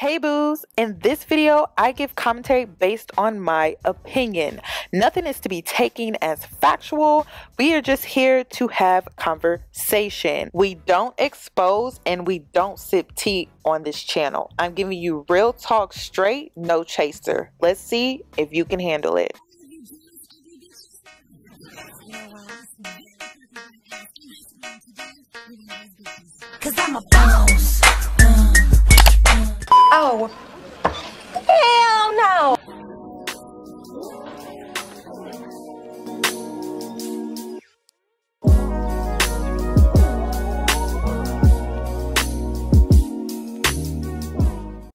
Hey boos, in this video I give commentary based on my opinion. Nothing is to be taken as factual. We are just here to have conversation. We don't expose and we don't sip tea on this channel. I'm giving you real talk straight, no chaser. Let's see if you can handle it. Cause I'm a boss. Oh, hell no.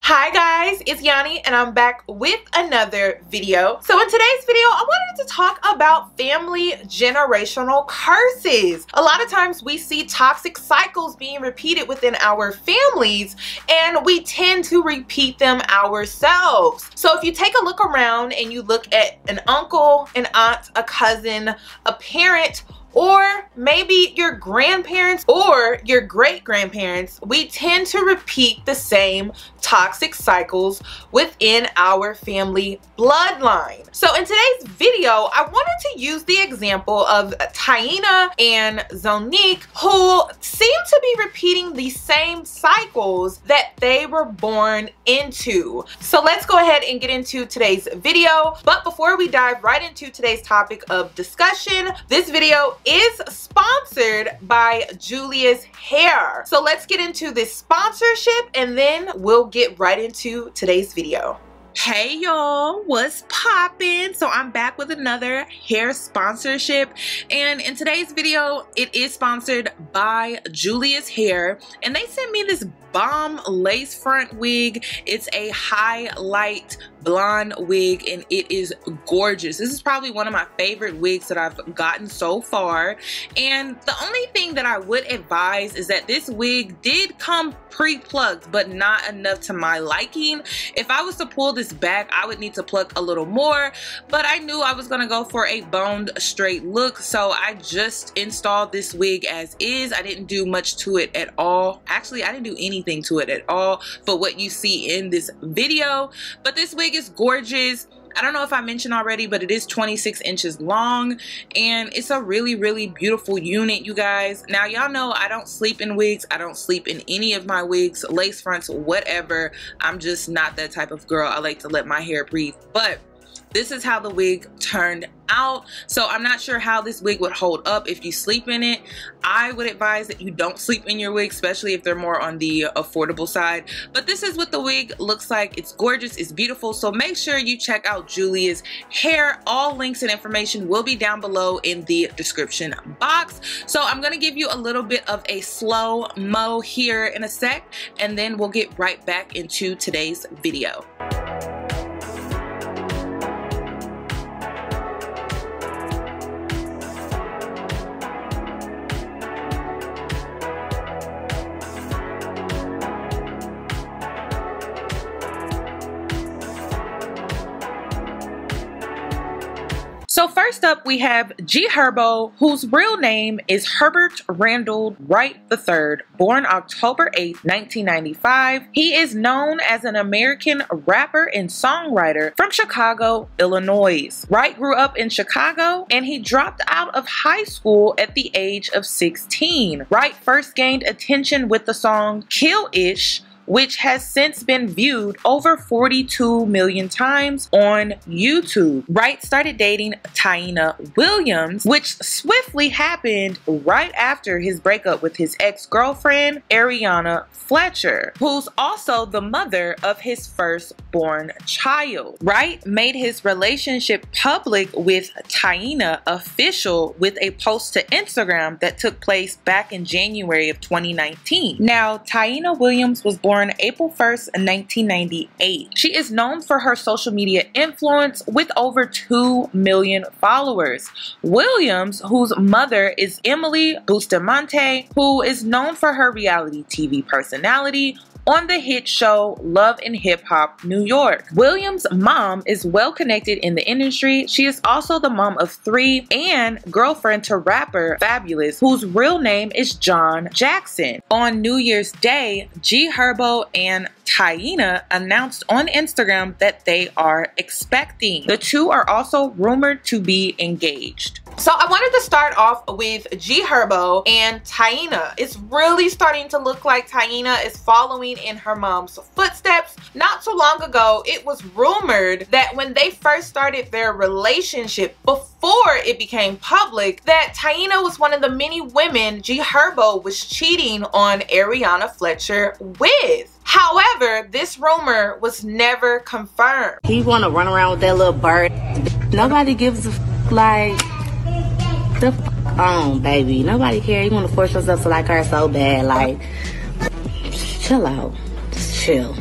Hi guys, it's Yanie and I'm back with another video. So in today's video, I wanted to talk about family generational curses. A lot of times we see toxic cycles being repeated within our families and we tend to repeat them ourselves. So if you take a look around and you look at an uncle, an aunt, a cousin, a parent, or maybe your grandparents or your great-grandparents, we tend to repeat the same toxic cycles within our family bloodline. So in today's video, I wanted to use the example of Taina and Zonnique, who seem to be repeating the same cycles that they were born into. So let's go ahead and get into today's video. But before we dive right into today's topic of discussion, this video is sponsored by Julia's Hair. So let's get into this sponsorship and then we'll get right into today's video. Hey y'all, what's poppin'? So I'm back with another hair sponsorship, and in today's video it is sponsored by Julia's Hair, and they sent me this bomb lace front wig. It's a highlight blonde wig and it is gorgeous. This is probably one of my favorite wigs that I've gotten so far, and the only thing that I would advise is that this wig did come pre-plucked, but not enough to my liking. If I was to pull this back, I would need to pluck a little more, but I knew I was gonna go for a boned straight look, so I just installed this wig as is. I didn't do much to it at all. Actually, I didn't do anything to it at all for what you see in this video, but this wig is gorgeous. I don't know if I mentioned already, but it is 26 inches long and it's a really beautiful unit, you guys. Now y'all know I don't sleep in wigs. I don't sleep in any of my wigs, lace fronts, whatever. I'm just not that type of girl. I like to let my hair breathe, but this is how the wig turned out. So I'm not sure how this wig would hold up if you sleep in it. I would advise that you don't sleep in your wig, especially if they're more on the affordable side. But this is what the wig looks like. It's gorgeous, it's beautiful. So make sure you check out Julia's Hair. All links and information will be down below in the description box. So I'm gonna give you a little bit of a slow-mo here in a sec, and then we'll get right back into today's video. So first up, we have G Herbo, whose real name is Herbert Randall Wright III, born October 8, 1995. He is known as an American rapper and songwriter from Chicago, Illinois. Wright grew up in Chicago and he dropped out of high school at the age of 16. Wright first gained attention with the song Kill-ish, which has since been viewed over 42 million times on YouTube. Wright started dating Taina Williams, which swiftly happened right after his breakup with his ex-girlfriend, Ariana Fletcher, who's also the mother of his firstborn child. Wright made his relationship public with Taina official with a post to Instagram that took place back in January of 2019. Now, Taina Williams was born April 1st, 1998. She is known for her social media influence with over 2 million followers. Williams, whose mother is Emily Bustamante, who is known for her reality TV personality, on the hit show Love and Hip Hop New York. Williams' mom is well connected in the industry. She is also the mom of 3 and girlfriend to rapper Fabulous, whose real name is John Jackson. On New Year's Day, G Herbo and Taina announced on Instagram that they are expecting. The two are also rumored to be engaged. So I wanted to start off with G Herbo and Taina. It's really starting to look like Taina is following in her mom's footsteps. Not too long ago, it was rumored that when they first started their relationship, before it became public, that Taina was one of the many women G Herbo was cheating on Ariana Fletcher with. However, this rumor was never confirmed. He wanna run around with that little bird. Nobody gives a like the on, baby. Nobody cares. You wanna force yourself to like her so bad. Like, chill out. Just chill.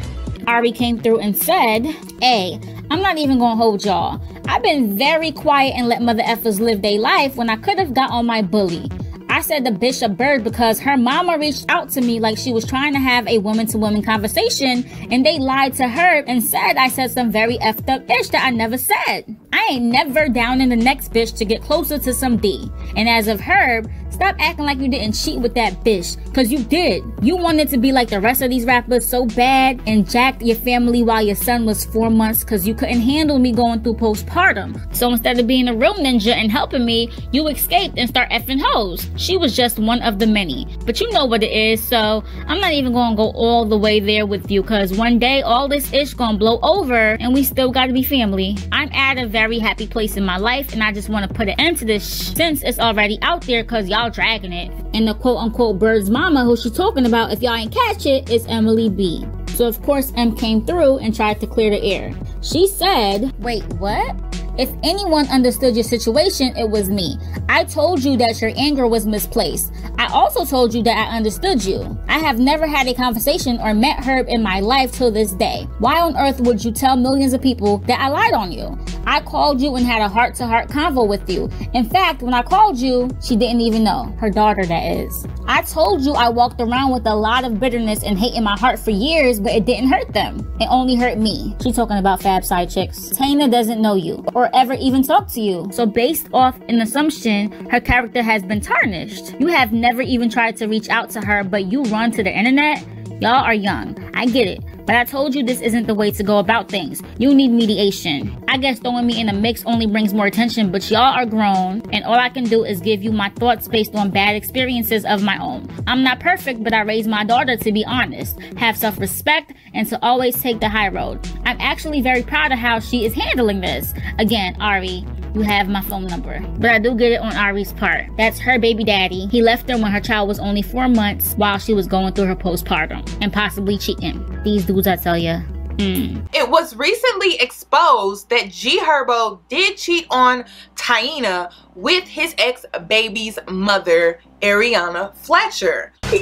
Ari came through and said, "Hey, I'm not even gonna hold y'all. I've been very quiet and let mother effers live their life when I could have got on my bully. I said the bitch a bird because her mama reached out to me like she was trying to have a woman-to-woman conversation, and they lied to her and said I said some very effed up ish that I never said. I ain't never down in the next bitch to get closer to some D. And as of Herb, stop acting like you didn't cheat with that bitch, cause you did. You wanted to be like the rest of these rappers so bad and jacked your family while your son was 4 months cause you couldn't handle me going through postpartum. So instead of being a real ninja and helping me, you escaped and start effing hoes. She was just one of the many. But you know what it is, so I'm not even gonna go all the way there with you, cause one day all this ish gonna blow over and we still gotta be family. I'm at a very happy place in my life and I just wanna put an end to this since it's already out there cause y'all dragging it." And the quote-unquote bird's mama who she talking about, if y'all ain't catch it, is Emily B. So of course M came through and tried to clear the air. She said, "Wait, what? If anyone understood your situation, it was me. I told you that your anger was misplaced. I also told you that I understood you. I have never had a conversation or met Herb in my life till this day. Why on earth would you tell millions of people that I lied on you? I called you and had a heart-to-heart convo with you. In fact, when I called you, she didn't even know. Her daughter, that is. I told you I walked around with a lot of bitterness and hate in my heart for years, but it didn't hurt them. It only hurt me." She talking about Fab side chicks. Taina doesn't know you or ever even talk to you. So based off an assumption, her character has been tarnished. You have never even tried to reach out to her, but you run to the internet? Y'all are young. I get it. But I told you this isn't the way to go about things. You need mediation. I guess throwing me in a mix only brings more attention, but y'all are grown, and all I can do is give you my thoughts based on bad experiences of my own. I'm not perfect, but I raised my daughter to be honest, have self-respect, and to always take the high road. I'm actually very proud of how she is handling this. Again, Ari, you have my phone number. But I do get it on Ari's part. That's her baby daddy. He left her when her child was only 4 months while she was going through her postpartum and possibly cheating. These dudes, I tell ya. It was recently exposed that G Herbo did cheat on Taina with his ex-baby's mother, Ariana Fletcher. Why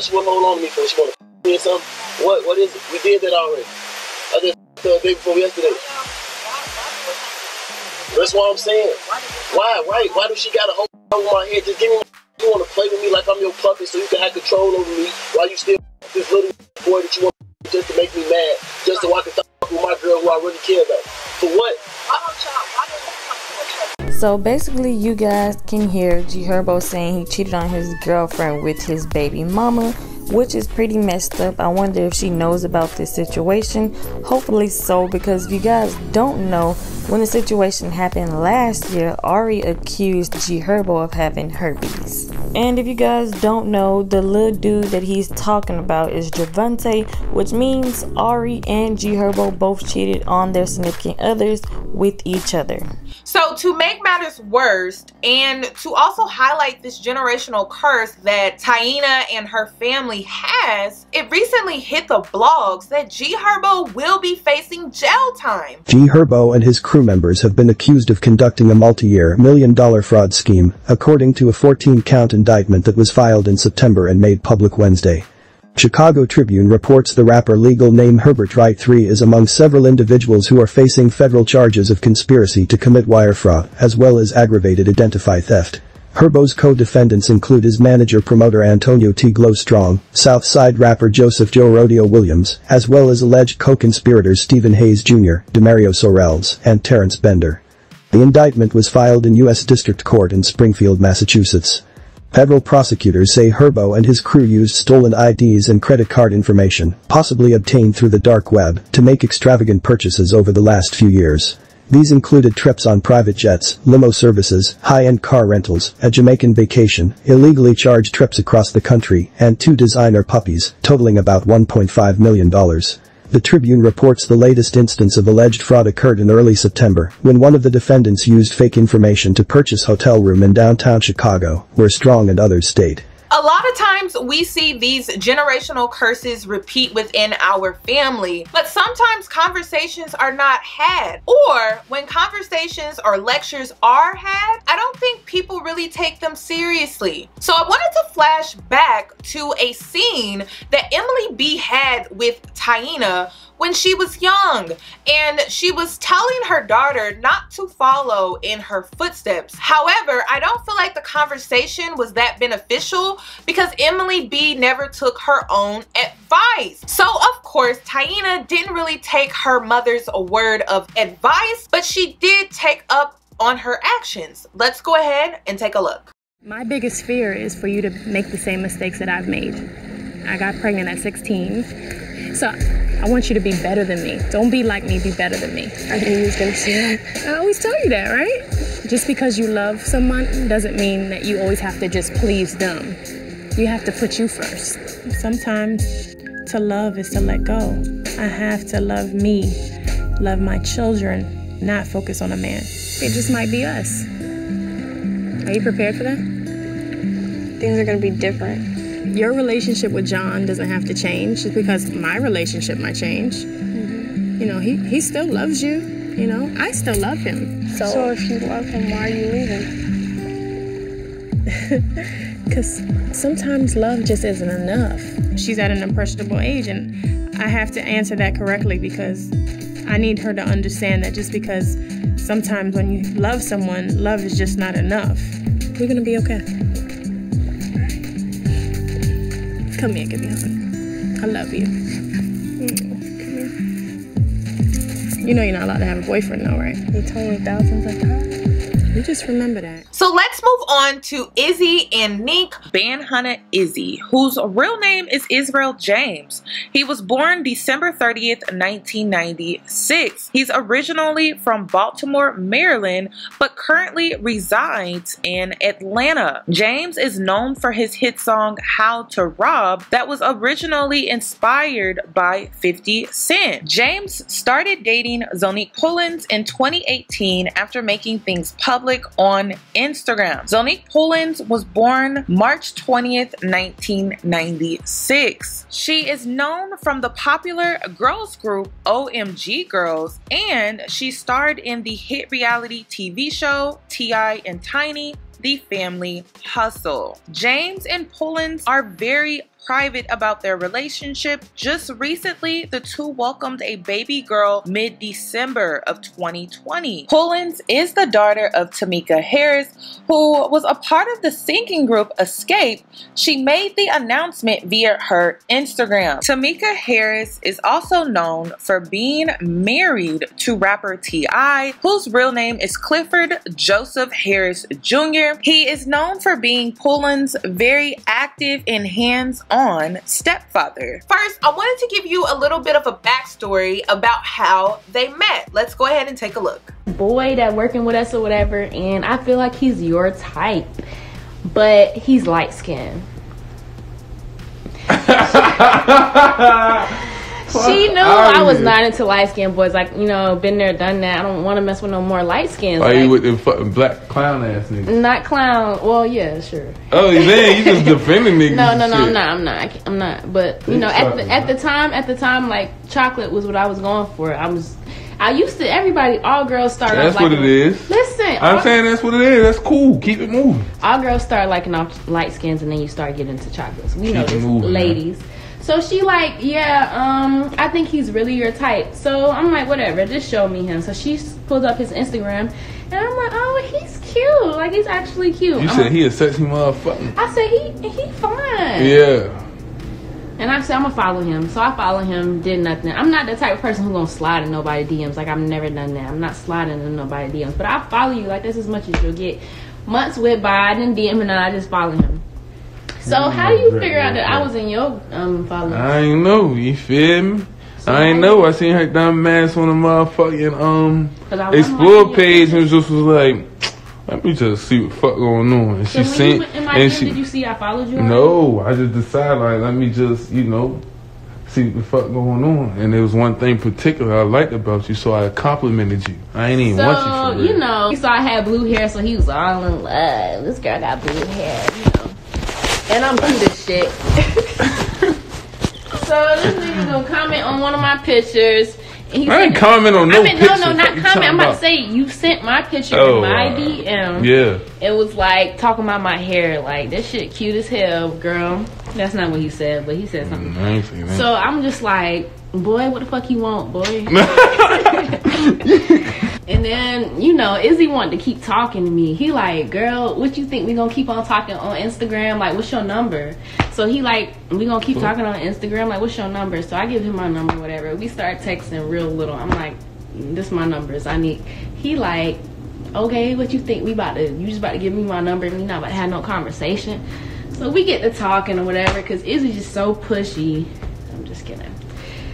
she wanna hold on to me for? She wanna me or something? What is it? We did that already. I just the day before yesterday. That's what I'm saying. Why do she got a hold over my head? Just give me. You want to play with me like I'm your puppet so you can have control over me while you still this little boy that you want just to make me mad, just so I can talk with my girl who I really care about. For what? So basically, you guys can hear G Herbo saying he cheated on his girlfriend with his baby mama, which is pretty messed up. I wonder if she knows about this situation. Hopefully so, because if you guys don't know, when the situation happened last year, Ari accused G Herbo of having herpes. And if you guys don't know, the little dude that he's talking about is Javante, which means Ari and G Herbo both cheated on their significant others with each other. So to make matters worse, and to also highlight this generational curse that Taina and her family has, it recently hit the blogs that G Herbo will be facing jail time. G Herbo and his crew members have been accused of conducting a multi-year, million-dollar fraud scheme, according to a 14-count indictment that was filed in September and made public Wednesday. Chicago Tribune reports the rapper legal name Herbert Wright III is among several individuals who are facing federal charges of conspiracy to commit wire fraud, as well as aggravated identity theft. Herbo's co-defendants include his manager-promoter Antonio T. Glowstrong, Southside rapper Joseph Joe Rodeo Williams, as well as alleged co-conspirators Stephen Hayes Jr., Demario Sorrells, and Terrence Bender. The indictment was filed in U.S. District Court in Springfield, Massachusetts. Federal prosecutors say Herbo and his crew used stolen IDs and credit card information, possibly obtained through the dark web, to make extravagant purchases over the last few years. These included trips on private jets, limo services, high-end car rentals, a Jamaican vacation, illegally charged trips across the country, and 2 designer puppies, totaling about $1.5 million. The Tribune reports the latest instance of alleged fraud occurred in early September, when one of the defendants used fake information to purchase a hotel room in downtown Chicago, where Strong and others stayed. A lot of times we see these generational curses repeat within our family, but sometimes conversations are not had. Or when conversations or lectures are had, I don't think people really take them seriously. So I wanted to flash back to a scene that Emily B had with Taina when she was young, and she was telling her daughter not to follow in her footsteps. However, I don't feel like the conversation was that beneficial because Emily B never took her own advice. So of course, Taina didn't really take her mother's word of advice, but she did take up on her actions. Let's go ahead and take a look. My biggest fear is for you to make the same mistakes that I've made. I got pregnant at 16. So I want you to be better than me. Don't be like me, be better than me. I knew you was gonna say that. I always tell you that, right? Just because you love someone doesn't mean that you always have to just please them. You have to put you first. Sometimes to love is to let go. I have to love me, love my children, not focus on a man. It just might be us. Are you prepared for that? Things are gonna be different. Your relationship with John doesn't have to change just because my relationship might change. Mm-hmm. You know, he still loves you. You know, I still love him. So if you love him, why are you leaving? Because sometimes love just isn't enough. She's at an impressionable age, and I have to answer that correctly because I need her to understand that just because sometimes when you love someone, love is just not enough. We're gonna be okay. Come here, give me a hug. I love you. Come here. You know you're not allowed to have a boyfriend though, right? You told me thousands of times. You just remember that. So let's move on to Izzy and Nique. Banhunter Izzy, whose real name is Israel James. He was born December 30th, 1996. He's originally from Baltimore, Maryland, but currently resides in Atlanta. James is known for his hit song How to Rob that was originally inspired by 50 Cent. James started dating Zonnique in 2018 after making things public on Instagram. Zonnique was born March 20th, 1996. She is known from the popular girls group OMG Girls, and she starred in the hit reality TV show T.I. and Tiny, The Family Hustle. James and Pullins are very private about their relationship. Just recently, the two welcomed a baby girl mid-December of 2020. Pullins is the daughter of Tamika Harris, who was a part of the singing group Escape. She made the announcement via her Instagram. Tamika Harris is also known for being married to rapper T.I., whose real name is Clifford Joseph Harris Jr. He is known for being Pullins' very active and hands-on stepfather. First, I wanted to give you a little bit of a backstory about how they met. Let's go ahead and take a look. Boy that working with us or whatever, and I feel like he's your type, but he's light-skinned. She knew I was not into light-skinned boys. Like, you know, been there, done that. I don't want to mess with no more light-skins. Are like, you with them fucking black clown ass niggas? Not clown. Well, yeah, sure. Oh, man, you just defending niggas. No, I'm not. But you know, at the time, like chocolate was what I was going for. I used to. Everybody, all girls start off. That's what it is. Listen, I'm saying that's what it is. That's cool. Keep it moving. All girls start liking off light skins, and then you start getting into chocolates. We know this, ladies. Man. So she like, yeah, I think he's really your type. So I'm like, whatever, just show me him. So she pulls up his Instagram, and I'm like, oh, he's cute. cute. Like, he's actually cute. You said he a sexy motherfucker. I said he fine. Yeah. And I said I'm gonna follow him. So I follow him, did nothing. I'm not the type of person who's gonna slide in nobody's DMs. Like, I've never done that. I'm not sliding in nobody's DMs. But I follow you. Like, that's as much as you'll get. Months went by, I didn't DM him, and I just follow him. So how do you figure out that I was in your following? I ain't know. You feel me? So I ain't know. I seen her dumb ass on the motherfucking explore page and just was like, let me just see what the fuck going on. And so she sent. Did you see I followed you? No, I just decided like let me just see what the fuck going on. And there was one thing particular I liked about you, so I complimented you. I ain't even want you for real. He saw I had blue hair, so he was all in love. This girl got blue hair, and I'm cute as shit. So this nigga gonna comment on one of my pictures. And I ain't comment on no picture. No, not comment. I'm about to say you sent my picture in my DM. Yeah. It was like talking about my hair, like this shit cute as hell, girl. That's not what he said, but he said something. I ain't saying that. So I'm just like, boy, what the fuck you want, boy? And then, Izzy wanted to keep talking to me. He like, girl, what you think we gonna keep on talking on Instagram? Like, what's your number? So he like, we gonna keep talking on Instagram? Like, what's your number? So I give him my number, whatever. We start texting real little. I'm like, this my numbers. He like, okay, what you think? You just about to give me my number and we not about to have no conversation? So we get to talking or whatever, because Izzy's just so pushy. I'm just kidding.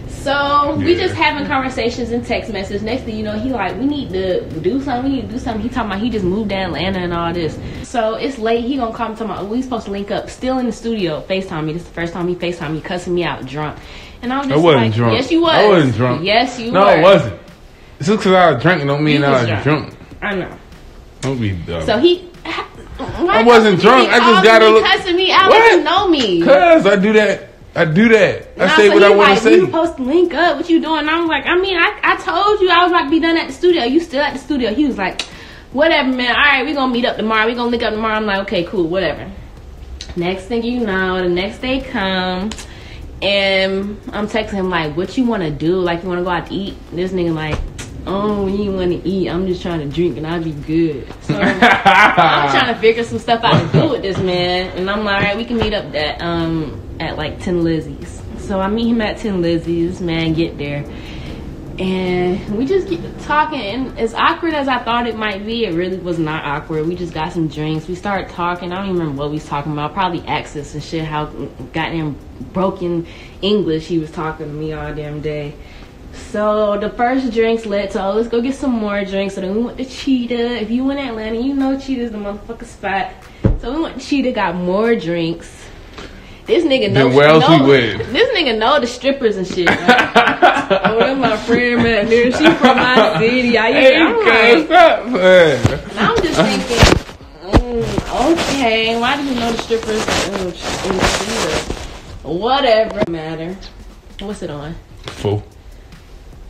So we just having conversations and text messages. Next thing you know, he like, we need to do something. He talking about he just moved to Atlanta and all this. So it's late. He gonna call me talking about, we supposed to link up. Still in the studio, FaceTime me. This is the first time he FaceTime me, cussing me out drunk. And I was just like, drunk. Yes, you was. I wasn't drunk. Yes, you No, were. I wasn't. It's just because I was drinking don't mean I was drunk. I know. Don't be dumb. So I wasn't drunk. I just gotta look. Cussing me out like you know me. Cause I do that. I say what I want to say. You supposed to link up. What you doing? And I'm like, I told you I was about to be done at the studio. You still at the studio? He was like, whatever, man. All right, we gonna meet up tomorrow. We gonna link up tomorrow. I'm like, okay, cool, whatever. Next thing you know, the next day comes, and I'm texting him like, what you want to do? Like, you want to go out to eat? This nigga like, oh, you ain't want to eat. I'm just trying to drink and I'll be good. So I'm trying to figure some stuff out to do with this man. And I'm like, all right, we can meet up at like 10 Lizzie's. So I meet him at 10 Lizzie's, man, get there. And we just get talking. And as awkward as I thought it might be, it really was not awkward. We just got some drinks. We started talking. I don't even remember what we was talking about. Probably accents and shit. How goddamn broken English he was talking to me all damn day. So the first drinks led to, let's go get some more drinks. So then we went to Cheetah. If you in Atlanta, you know Cheetah's the motherfucking spot. So we went to Cheetah, got more drinks. This nigga know. This nigga know the strippers and shit. Right? Oh, that's my friend back there. She from my city. I'm just thinking, okay, why do you know the strippers in Cheetah? Whatever matter. What's it on? Full.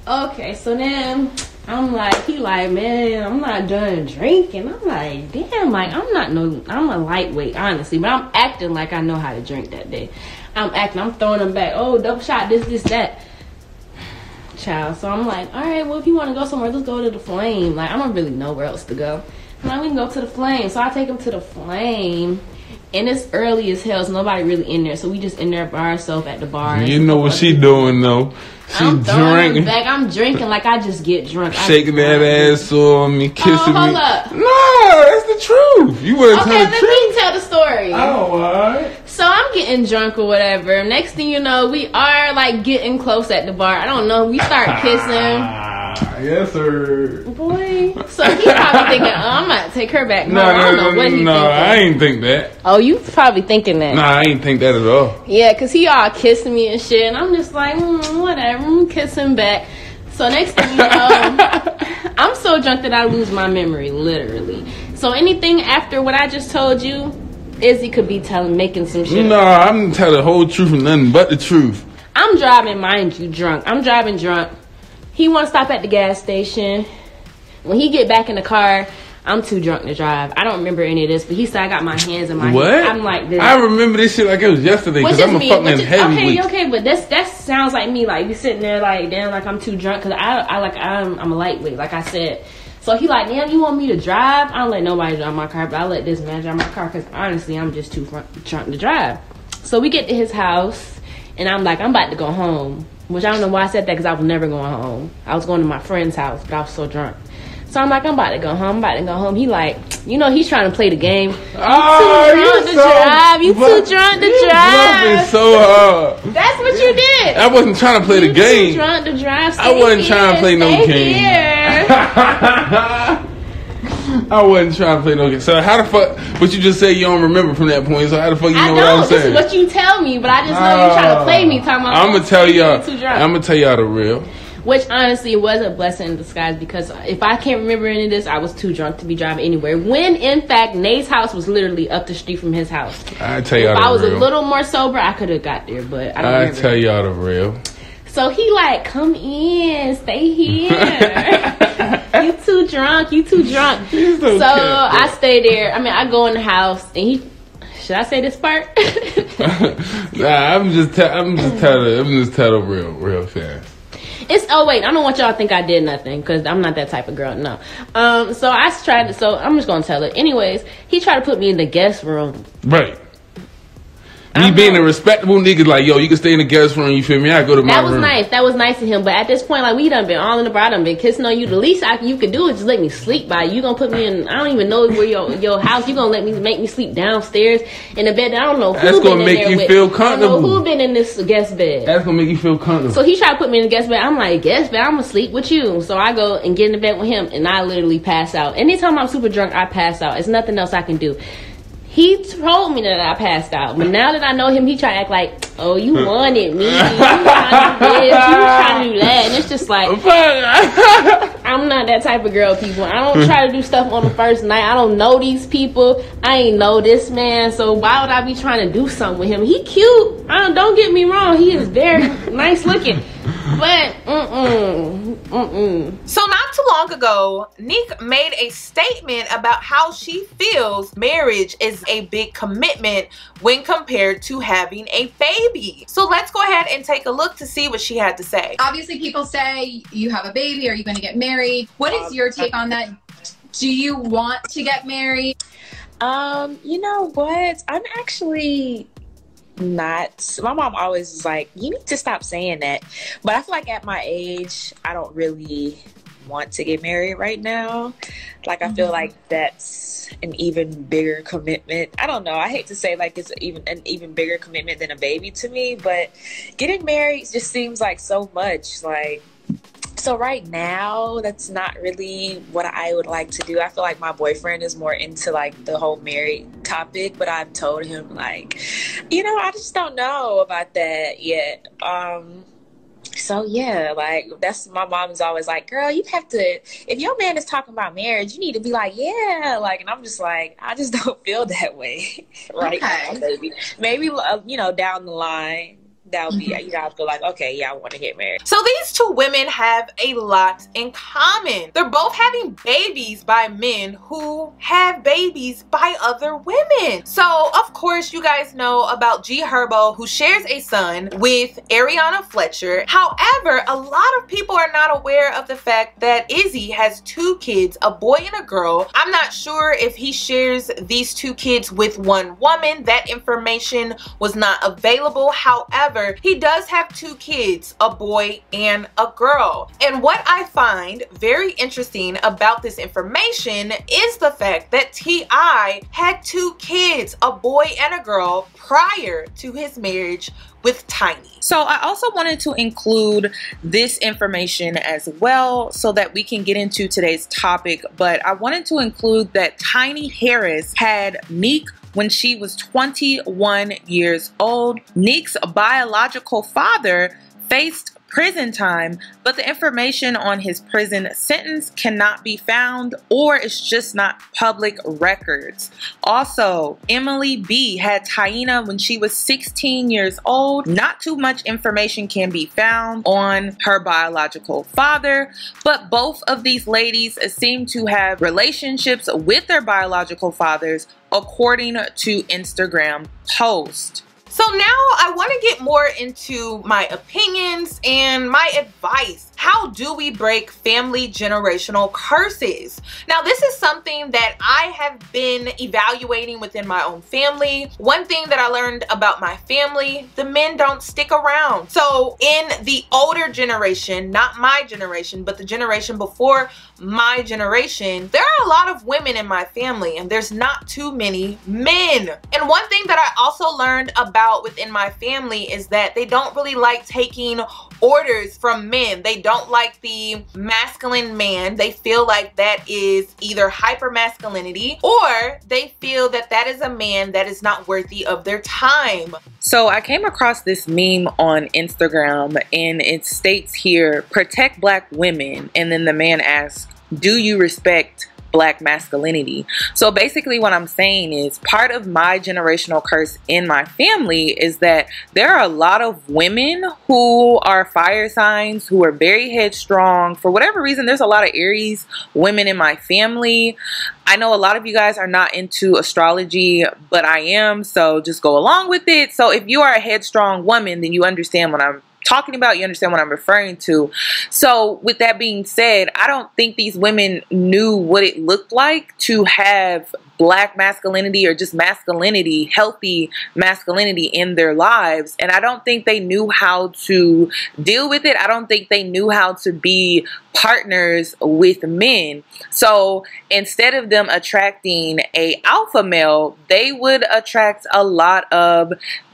Okay, so then I'm like, he like, man, I'm not done drinking. I'm like, damn, like, I'm a lightweight, honestly, but I'm acting like I know how to drink that day. I'm throwing them back. Oh, double shot, this, that. Child. So I'm like, all right, well, if you want to go somewhere, let's go to the Flame. Like, I don't really know where else to go. I'm like, we can go to the Flame. So I take him to the Flame. And it's early as hell, so nobody really in there. So we just in there by ourselves at the bar. You know what she doing though? She drinking. I'm drinking like I just get drunk. Shaking that ass on me, kissing me. Hold up. No, that's the truth. You want to tell the truth? Okay, let me tell the story. Oh, alright. So I'm getting drunk or whatever. Next thing you know, we are like getting close at the bar. I don't know. We start kissing. Yes, sir. Boy. So he's probably thinking, I'm about to take her back. No, I don't know what he's thinking. I ain't think that. Oh, you probably thinking that. Nah, I ain't think that at all. Yeah, because he all kissing me and shit. And I'm just like, whatever. I'm kissing back. So next thing you know, I'm so drunk that I lose my memory, literally. So anything after what I just told you, Izzy could be making some shit. Nah, I'm telling the whole truth and nothing but the truth. I'm driving, mind you, drunk. I'm driving drunk. He want to stop at the gas station. When he get back in the car, I'm too drunk to drive. I don't remember any of this, but he said I got my hands in my head. I'm like this. I remember this shit like it was yesterday because I'm a fucking heavyweight. Okay, but that sounds like me. Like, be sitting there like, damn, like I'm too drunk because I'm a lightweight, like I said. So he like, damn, you want me to drive? I don't let nobody drive my car, but I let this man drive my car because honestly, I'm just too drunk to drive. So we get to his house, and I'm like, I'm about to go home. Which I don't know why I said that, because I was never going home. I was going to my friend's house, but I was so drunk. So I'm like, I'm about to go home. He like, you know, he's trying to play the game. You too drunk to drive. You too drunk to drive. So hard. That's what you did. I wasn't trying to play the game. You too drunk to drive. I wasn't trying to play no game. I wasn't trying to play no game. So how the fuck? But you just say you don't remember from that point. So how the fuck you know what I'm saying? This is what you tell me, but I just know you're trying to play me. I'm gonna tell y'all the real. Which honestly was a blessing in disguise, because if I can't remember any of this, I was too drunk to be driving anywhere. When in fact, Nate's house was literally up the street from his house. I tell y'all the real. If I was a little more sober, I could have got there, but I don't remember. I tell y'all the real. So he like, come in, stay here. You too drunk. So I stay there. I mean, I go in the house, and he. Should I say this part? Nah, I'm just telling real fast. Oh wait, I don't want y'all to think I did nothing, because I'm not that type of girl. No. So I tried to. So I'm just gonna tell it. Anyways, he tried to put me in the guest room. Right. Me being a respectable nigga, like, yo, you can stay in the guest room, you feel me? I go to my room. That was nice of him. But at this point, like, we done been all in the bar, I done been kissing on you. The least you could do is just let me sleep by you. Gonna put me in, I don't even know where your house. You gonna make me sleep downstairs in the bed. I don't know who that's gonna make you feel comfortable. I don't know who been in this guest bed. That's gonna make you feel comfortable. So he tried to put me in the guest bed. I'm like, guest bed? I'm gonna sleep with you. So I go and get in the bed with him, and I literally pass out. Anytime I'm super drunk, I pass out. There's nothing else I can do. He told me that I passed out, but now that I know him, he try to act like, oh, you wanted me, you trying to do this, you trying to do that, and it's just like, I'm not that type of girl, people. I don't try to do stuff on the first night. I don't know these people. I ain't know this man, so why would I be trying to do something with him? He cute. Don't get me wrong. He is very nice looking. But, So not too long ago, Nique made a statement about how she feels marriage is a big commitment when compared to having a baby. So let's go ahead and take a look to see what she had to say. Obviously, people say you have a baby, are you going to get married? What is your take on that? Do you want to get married? You know what? I'm actually not. My mom always was like, you need to stop saying that. But I feel like at my age, I don't really want to get married right now. Like, I feel like that's an even bigger commitment. I don't know. I hate to say like it's an even bigger commitment than a baby to me, but getting married just seems like so much. Like, so right now, that's not really what I would like to do. I feel like my boyfriend is more into like the whole married topic, but I've told him like, you know, I just don't know about that yet. So yeah, like that's, my mom is always like, girl, you have to, if your man is talking about marriage, you need to be like, yeah, like, and I'm just like, I just don't feel that way right now, baby. Maybe, you know, down the line, that'll be, you know, I feel like, okay, yeah, I want to get married. So these two women have a lot in common. They're both having babies by men who have babies by other women. So of course you guys know about G Herbo, who shares a son with Ariana Fletcher. However, a lot of people are not aware of the fact that Izzy has two kids, a boy and a girl. I'm not sure if he shares these two kids with one woman. That information was not available. However, he does have two kids, a boy and a girl. And what I find very interesting about this information is the fact that T.I. had two kids, a boy and a girl, prior to his marriage with Tiny. So I also wanted to include this information as well so that we can get into today's topic, but I wanted to include that Tiny Harris had Nique when she was 21 years old. Nique's biological father faced prison time, but the information on his prison sentence cannot be found, or it's just not public records. Also, Emily B had Taina when she was 16 years old. Not too much information can be found on her biological father, but both of these ladies seem to have relationships with their biological fathers according to Instagram posts. So now I want to get more into my opinions and my advice. How do we break family generational curses? Now, this is something that I have been evaluating within my own family. One thing that I learned about my family, the men don't stick around. So in the older generation, not my generation, but the generation before my generation, there are a lot of women in my family and there's not too many men. And one thing that I also learned about within my family is that they don't really like taking orders from men. They don't like the masculine man. They feel like that is either hyper masculinity, or they feel that that is a man that is not worthy of their time. So I came across this meme on Instagram and it states here, protect black women, and then the man asks, do you respect black masculinity? So basically what I'm saying is, part of my generational curse in my family is that there are a lot of women who are fire signs, who are very headstrong. For whatever reason, there's a lot of Aries women in my family. I know a lot of you guys are not into astrology, but I am, so just go along with it. So if you are a headstrong woman, then you understand what I'm talking about, you understand what I'm referring to. So with that being said, I don't think these women knew what it looked like to have black masculinity or just masculinity, healthy masculinity in their lives. And I don't think they knew how to deal with it. I don't think they knew how to be partners with men. So instead of them attracting a alpha male, they would attract a lot of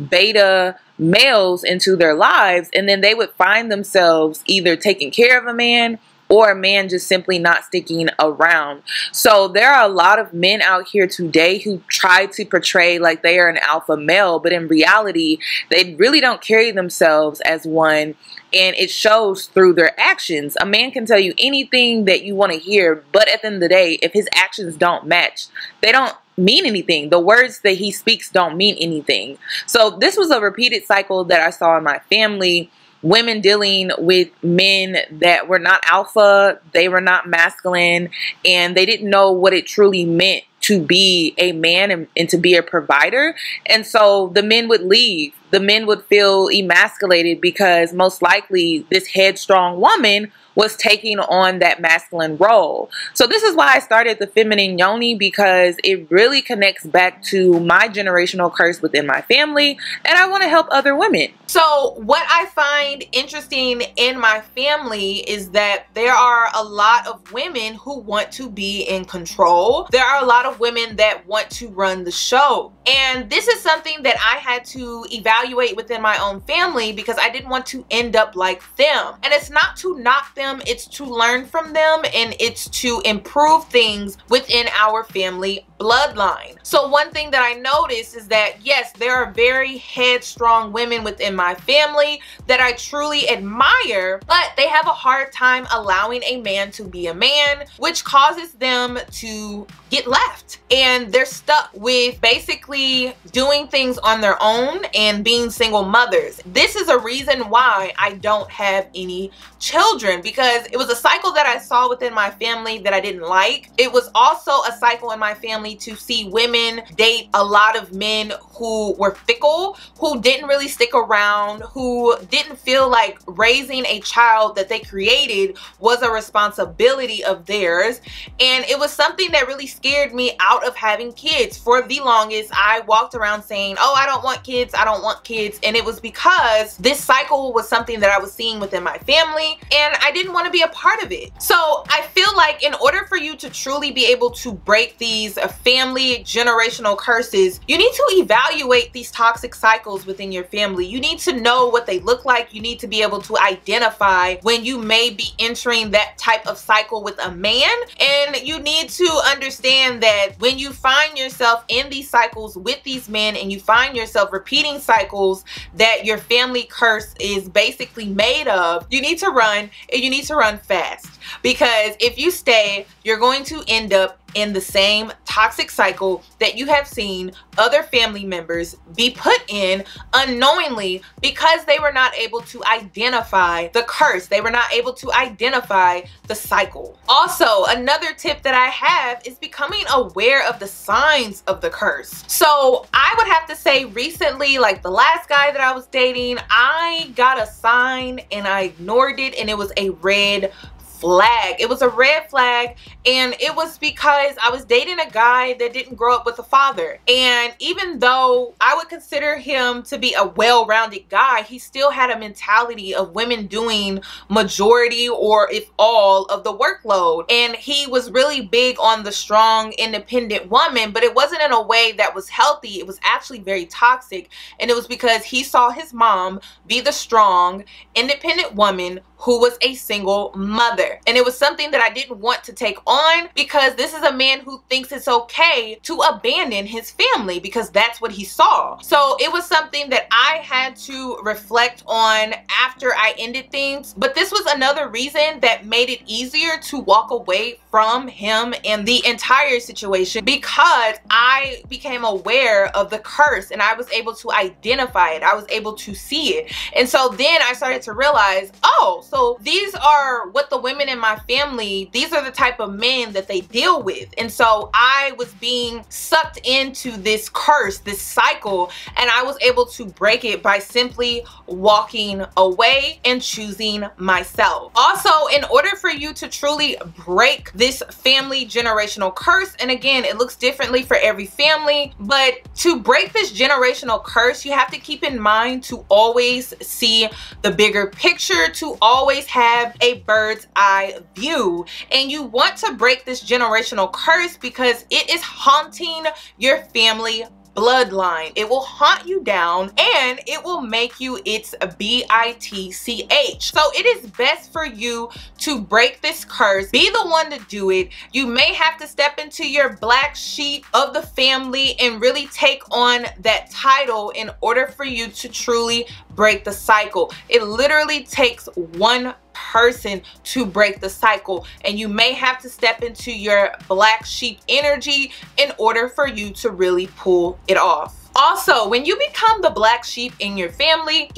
beta males into their lives, and then they would find themselves either taking care of a man or a man just simply not sticking around. So there are a lot of men out here today who try to portray like they are an alpha male, but in reality, they really don't carry themselves as one, and it shows through their actions. A man can tell you anything that you want to hear, but at the end of the day, if his actions don't match, they don't mean anything. The words that he speaks don't mean anything. So this was a repeated cycle that I saw in my family. Women dealing with men that were not alpha, they were not masculine, and they didn't know what it truly meant to be a man and to be a provider. And so the men would leave. The men would feel emasculated because most likely this headstrong woman was taking on that masculine role. So this is why I started the Feminine Yoni, because it really connects back to my generational curse within my family, and I want to help other women. So what I find interesting in my family is that there are a lot of women who want to be in control. There are a lot of women that want to run the show. And this is something that I had to evaluate within my own family because I didn't want to end up like them. And it's not to knock them, it's to learn from them, and it's to improve things within our family bloodline. So one thing that I noticed is that, yes, there are very headstrong women within my family that I truly admire, but they have a hard time allowing a man to be a man, which causes them to get left. And they're stuck with basically doing things on their own and being single mothers. This is a reason why I don't have any children, because it was a cycle that I saw within my family that I didn't like. It was also a cycle in my family to see women date a lot of men who were fickle, who didn't really stick around, who didn't feel like raising a child that they created was a responsibility of theirs. And it was something that really scared me out of having kids. For the longest, I walked around saying, oh, I don't want kids, I don't want kids. And it was because this cycle was something that I was seeing within my family, and I didn't want to be a part of it. So I feel like in order for you to truly be able to break these family generational curses, you need to evaluate these toxic cycles within your family. You need to know what they look like. You need to be able to identify when you may be entering that type of cycle with a man, and you need to understand that when you find yourself in these cycles with these men and you find yourself repeating cycles that your family curse is basically made of, you need to run, and you need to run fast, because if you stay, you're going to end up in the same toxic cycle that you have seen other family members be put in unknowingly because they were not able to identify the curse. They were not able to identify the cycle. Also, another tip that I have is becoming aware of the signs of the curse. So I would have to say recently, like the last guy that I was dating, I got a sign and I ignored it, and it was a red flag. It was a red flag, and it was because I was dating a guy that didn't grow up with a father. And even though I would consider him to be a well-rounded guy, he still had a mentality of women doing majority, or if all, of the workload. And he was really big on the strong, independent woman, but it wasn't in a way that was healthy. It was actually very toxic, and it was because he saw his mom be the strong, independent woman who was a single mother. And it was something that I didn't want to take on, because this is a man who thinks it's okay to abandon his family because that's what he saw. So it was something that I had to reflect on after I ended things. But this was another reason that made it easier to walk away from him and the entire situation, because I became aware of the curse and I was able to identify it. I was able to see it. And so then I started to realize, oh, so these are what the women in my family, these are the type of men that they deal with. And so I was being sucked into this curse, this cycle, and I was able to break it by simply walking away and choosing myself. Also, in order for you to truly break this family generational curse, and again, it looks differently for every family, but to break this generational curse, you have to keep in mind to always see the bigger picture, to always have a bird's eye view. And you want to break this generational curse because it is haunting your family bloodline. It will haunt you down and it will make you its bitch. So it is best for you to break this curse. Be the one to do it. You may have to step into your black sheep of the family and really take on that title in order for you to truly break the cycle. It literally takes one person to break the cycle, and you may have to step into your black sheep energy in order for you to really pull it off. Also, when you become the black sheep in your family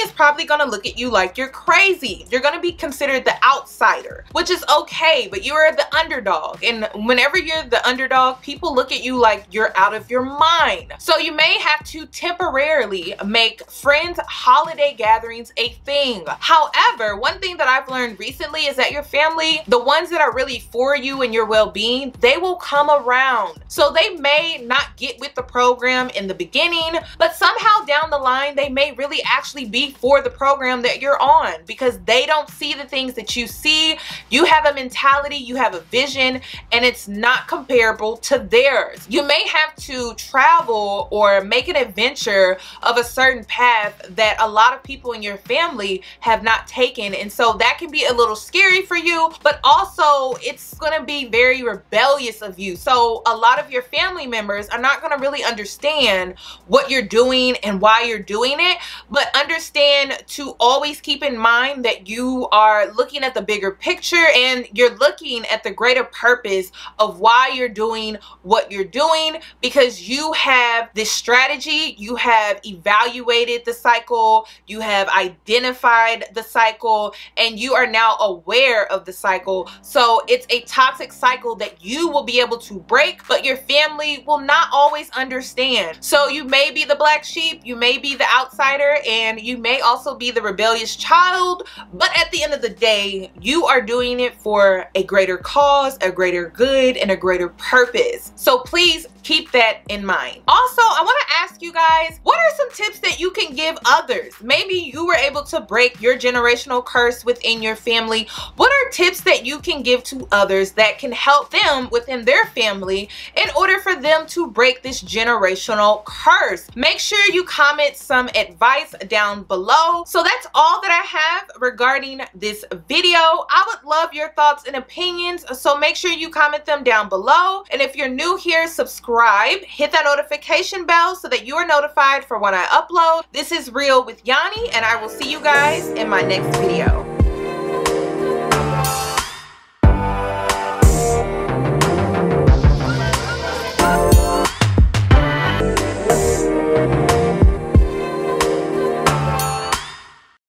is probably gonna look at you like you're crazy. You're gonna be considered the outsider, which is okay, but you are the underdog. And whenever you're the underdog, people look at you like you're out of your mind. So you may have to temporarily make friends' holiday gatherings a thing. However, one thing that I've learned recently is that your family, the ones that are really for you and your well-being, they will come around. So they may not get with the program in the beginning, but somehow down the line they may really actually be for the program that you're on, because they don't see the things that you see. You have a mentality, you have a vision, and it's not comparable to theirs. You may have to travel or make an adventure of a certain path that a lot of people in your family have not taken, and so that can be a little scary for you, but also it's gonna be very rebellious of you. So a lot of your family members are not gonna really understand what you're doing and why you're doing it, but understand to always keep in mind that you are looking at the bigger picture and you're looking at the greater purpose of why you're doing what you're doing, because you have this strategy, you have evaluated the cycle, you have identified the cycle, and you are now aware of the cycle. So it's a toxic cycle that you will be able to break, but your family will not always understand. So you may be the black sheep, you may be the outsider, and you may also be the rebellious child, but at the end of the day, you are doing it for a greater cause, a greater good, and a greater purpose. So please keep that in mind. Also, I want to ask you guys, what are some tips that you can give others? Maybe you were able to break your generational curse within your family. What are tips that you can give to others that can help them within their family in order for them to break this generational curse? Make sure you comment some advice down below. So that's all that I have regarding this video. I would love your thoughts and opinions, so make sure you comment them down below. And if you're new here, subscribe, hit that notification bell so that you are notified for when I upload. This is Real with Yanie, and I will see you guys in my next video.